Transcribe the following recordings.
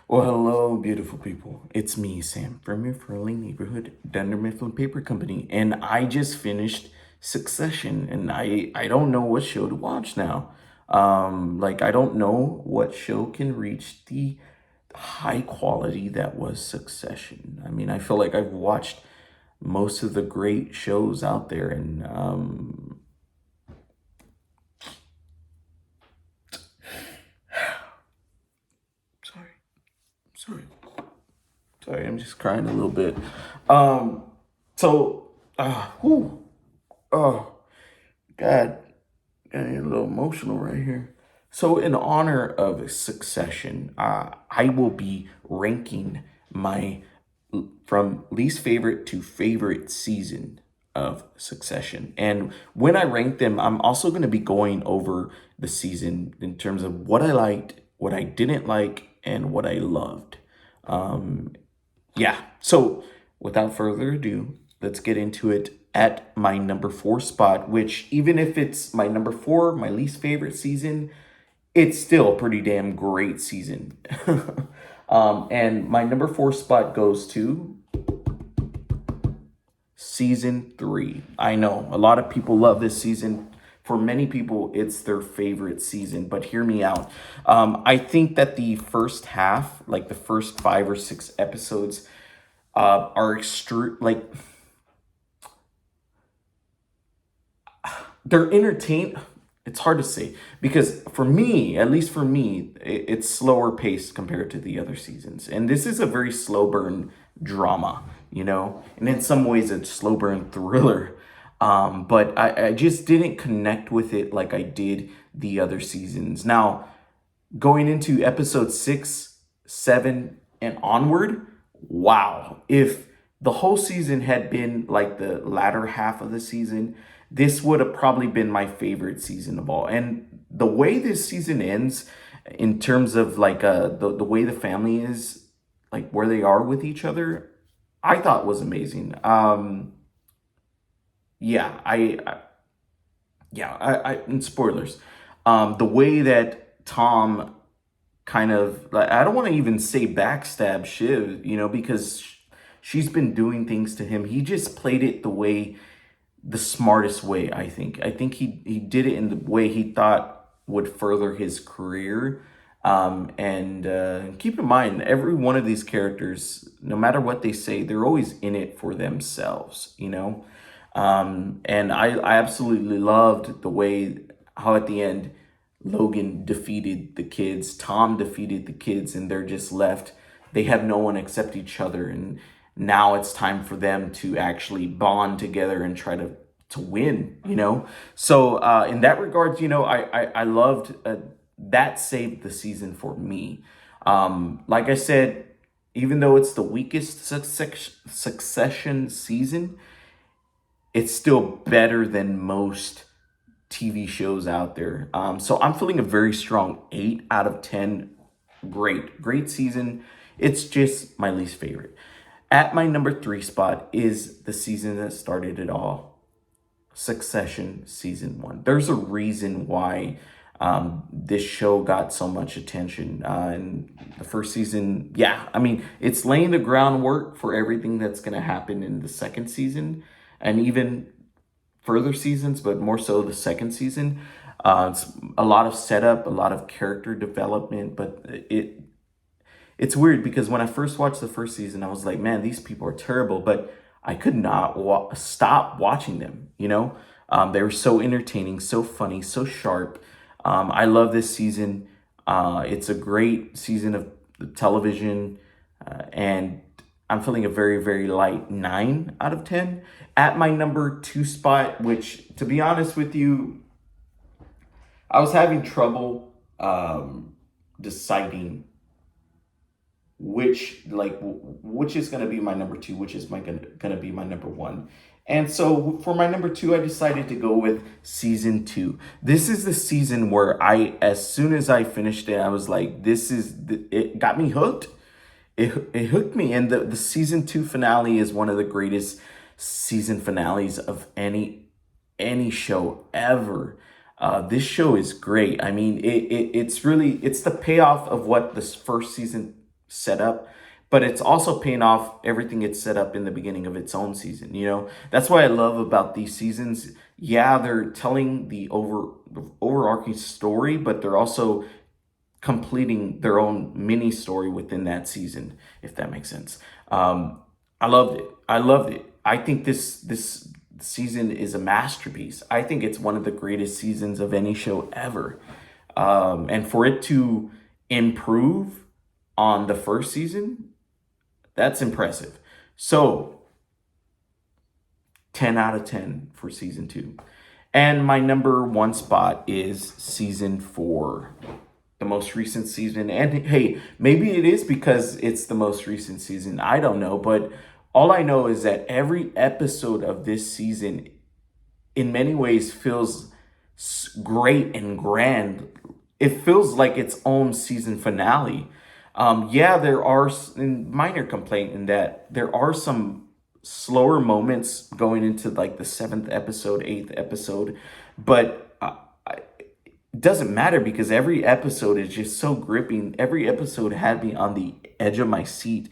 Well, hello, beautiful people. It's me, Sam, from your friendly neighborhood Dunder Mifflin Paper Company, and I just finished Succession, and I don't know what show to watch now. I don't know what show can reach the high quality that was Succession. I mean, I feel like I've watched most of the great shows out there, and sorry, sorry, sorry, I'm just crying a little bit. Um, so, whew, oh. God, getting a little emotional right here. So, in honor of Succession, I will be ranking my from least favorite to favorite season of Succession. And when I rank them, I'm also going to be going over the season in terms of what I liked, what I didn't like, and what I loved. Um, yeah. So without further ado, let's get into it at my number four spot, which even if it's my number four, my least favorite season, it's still a pretty damn great season. And my number four spot goes to season three. I know a lot of people love this season. For many people, it's their favorite season, but hear me out. I think that the first half, like the first 5 or 6 episodes, are extreme. Like they're entertain. It's hard to say because for me, at least for me, it's slower paced compared to the other seasons, and this is a very slow burn drama, and in some ways, it's slow burn thriller. But I just didn't connect with it like I did the other seasons. Now, going into episode 6, 7, and onward, wow. If the whole season had been like the latter half of the season, this would have probably been my favorite season of all. And the way this season ends, in terms of like the way the family is, like where they are with each other, I thought was amazing. Yeah, and spoilers. The way that Tom kind of, like, I don't want to even say backstab Shiv, because she's been doing things to him. He just played it the smartest way, I think. I think he did it in the way he thought would further his career. And keep in mind, every one of these characters, no matter what they say, they're always in it for themselves. And I absolutely loved the way how at the end Logan defeated the kids, Tom defeated the kids, and they're just left. They have no one except each other, and now it's time for them to actually bond together and try to win. So in that regard, I loved that saved the season for me. Like I said, even though it's the weakest succession season, it's still better than most TV shows out there. So I'm feeling a very strong 8 out of 10. Great season. It's just my least favorite. At my number three spot is the season that started it all, Succession season one. There's a reason why this show got so much attention. And the first season, yeah, I mean, it's laying the groundwork for everything that's going to happen in the second season and even further seasons, but more so the second season. It's a lot of setup, a lot of character development, but it's weird because when I first watched the first season, I was like, man, these people are terrible, but I could not stop watching them. They were so entertaining, so funny, so sharp. I love this season. It's a great season of television, and I'm feeling a very, very light 9 out of 10. At my number two spot, which, to be honest with you, I was having trouble deciding which is going to be my number two, which is going to be my number one. And so for my number two, I decided to go with season two. This is the season where as soon as I finished it, I was like, it got me hooked. It hooked me. And the season two finale is one of the greatest season finales of any show ever. This show is great. I mean, it's the payoff of what this first season set up, but it's also paying off everything it's set up in the beginning of its own season. That's what I love about these seasons. Yeah, they're telling the overarching story, but they're also completing their own mini story within that season, if that makes sense. I loved it. I loved it. I think this season is a masterpiece. I think it's one of the greatest seasons of any show ever. And for it to improve on the first season, that's impressive. So 10 out of 10 for season 2. And my number 1 spot is season 4, the most recent season. And hey, maybe it is because it's the most recent season. I don't know. But all I know is that every episode of this season, in many ways, feels great and grand. It feels like its own season finale. Yeah, there are minor complaint in that there are some slower moments going into like the 7th episode, 8th episode, but it doesn't matter because every episode is just so gripping. Every episode had me on the edge of my seat,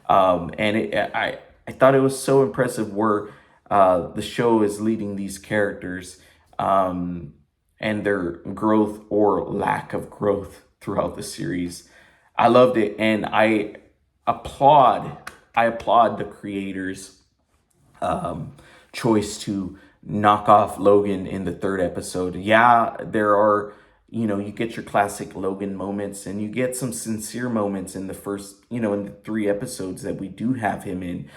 and I thought it was so impressive where the show is leading these characters, and their growth or lack of growth throughout the series. I loved it, and applaud I applaud the creators' choice to knock off Logan in the 3rd episode. Yeah, there are, you get your classic Logan moments, and you get some sincere moments in the first, in the 3 episodes that we do have him in.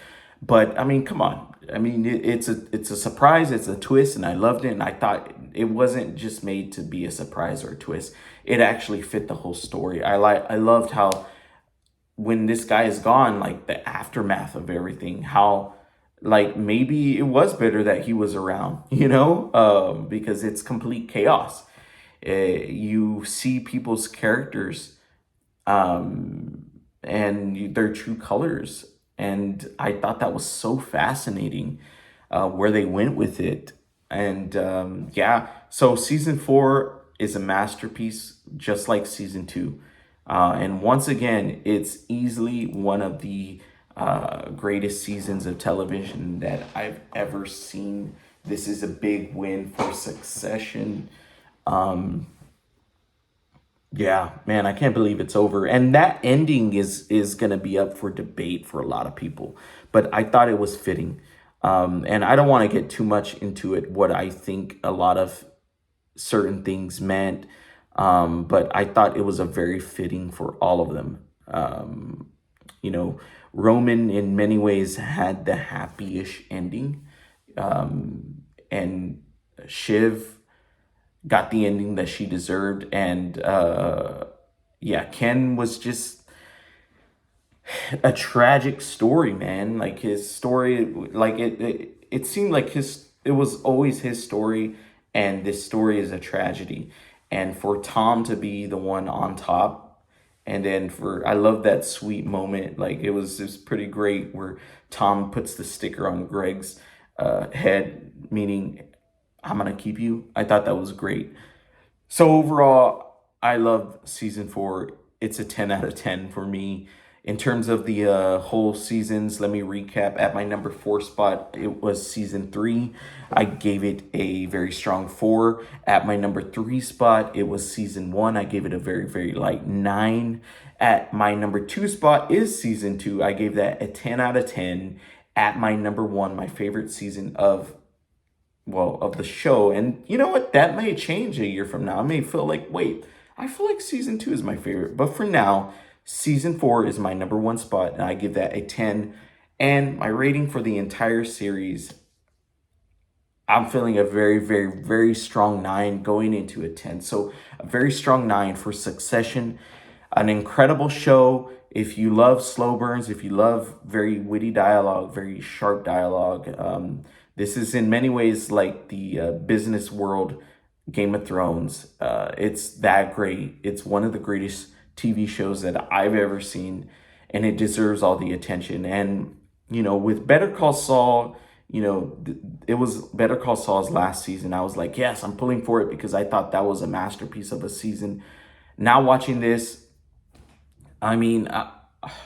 But I mean, come on. I mean, it's a surprise, it's a twist, and I loved it. And I thought it wasn't just made to be a surprise or a twist. It actually fit the whole story. I loved how when this guy is gone, like the aftermath of everything, how like maybe it was better that he was around, because it's complete chaos. You see people's characters, and their true colors. And I thought that was so fascinating, where they went with it. And yeah, so season 4 is a masterpiece, just like season 2. And once again, it's easily one of the greatest seasons of television that I've ever seen. This is a big win for Succession. Yeah, man, I can't believe it's over. And that ending is going to be up for debate for a lot of people. But I thought it was fitting. And I don't want to get too much into it, what I think a lot of certain things meant. But I thought it was a very fitting for all of them. You know, Roman in many ways had the happy-ish ending. And Shiv got the ending that she deserved. And yeah, Ken was just a tragic story, man. Like his story, like it seemed like it was always his story, and this story is a tragedy. And for Tom to be the one on top, and then I love that sweet moment. Like it was pretty great where Tom puts the sticker on Greg's head, meaning I'm gonna keep you. I thought that was great. So overall, I love season 4. It's a 10 out of 10 for me. In terms of the whole seasons, let me recap. At my number 4 spot, it was season 3. I gave it a very strong 4. At my number 3 spot, it was season 1. I gave it a very, very light 9. At my number 2 spot is season 2. I gave that a 10 out of 10. At my number 1, my favorite season of the show. And you know what? That may change a year from now. I may feel like, wait, I feel like season 2 is my favorite. But for now, season 4 is my number 1 spot, and I give that a 10. And my rating for the entire series, I'm feeling a very, very, very strong 9 going into a 10. So a very strong 9 for Succession. An incredible show. If you love slow burns, if you love very witty dialogue, very sharp dialogue, this is in many ways like the business world Game of Thrones. It's that great. It's one of the greatest TV shows that I've ever seen, and it deserves all the attention. And, with Better Call Saul, it was Better Call Saul's last season. I was like, yes, I'm pulling for it because I thought that was a masterpiece of a season. Now watching this, I mean,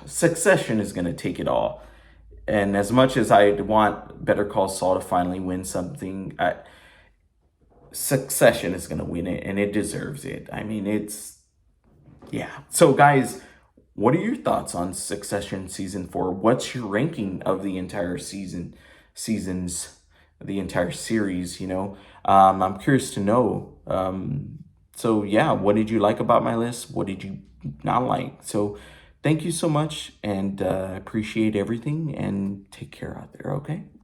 Succession is going to take it all. And as much as I want Better Call Saul to finally win something, Succession is going to win it, and it deserves it. I mean, yeah. So, guys, what are your thoughts on Succession season 4? What's your ranking of the entire seasons, the entire series? I'm curious to know. So, yeah, what did you like about my list? What did you not like? So, thank you so much, and appreciate everything, and take care out there, okay?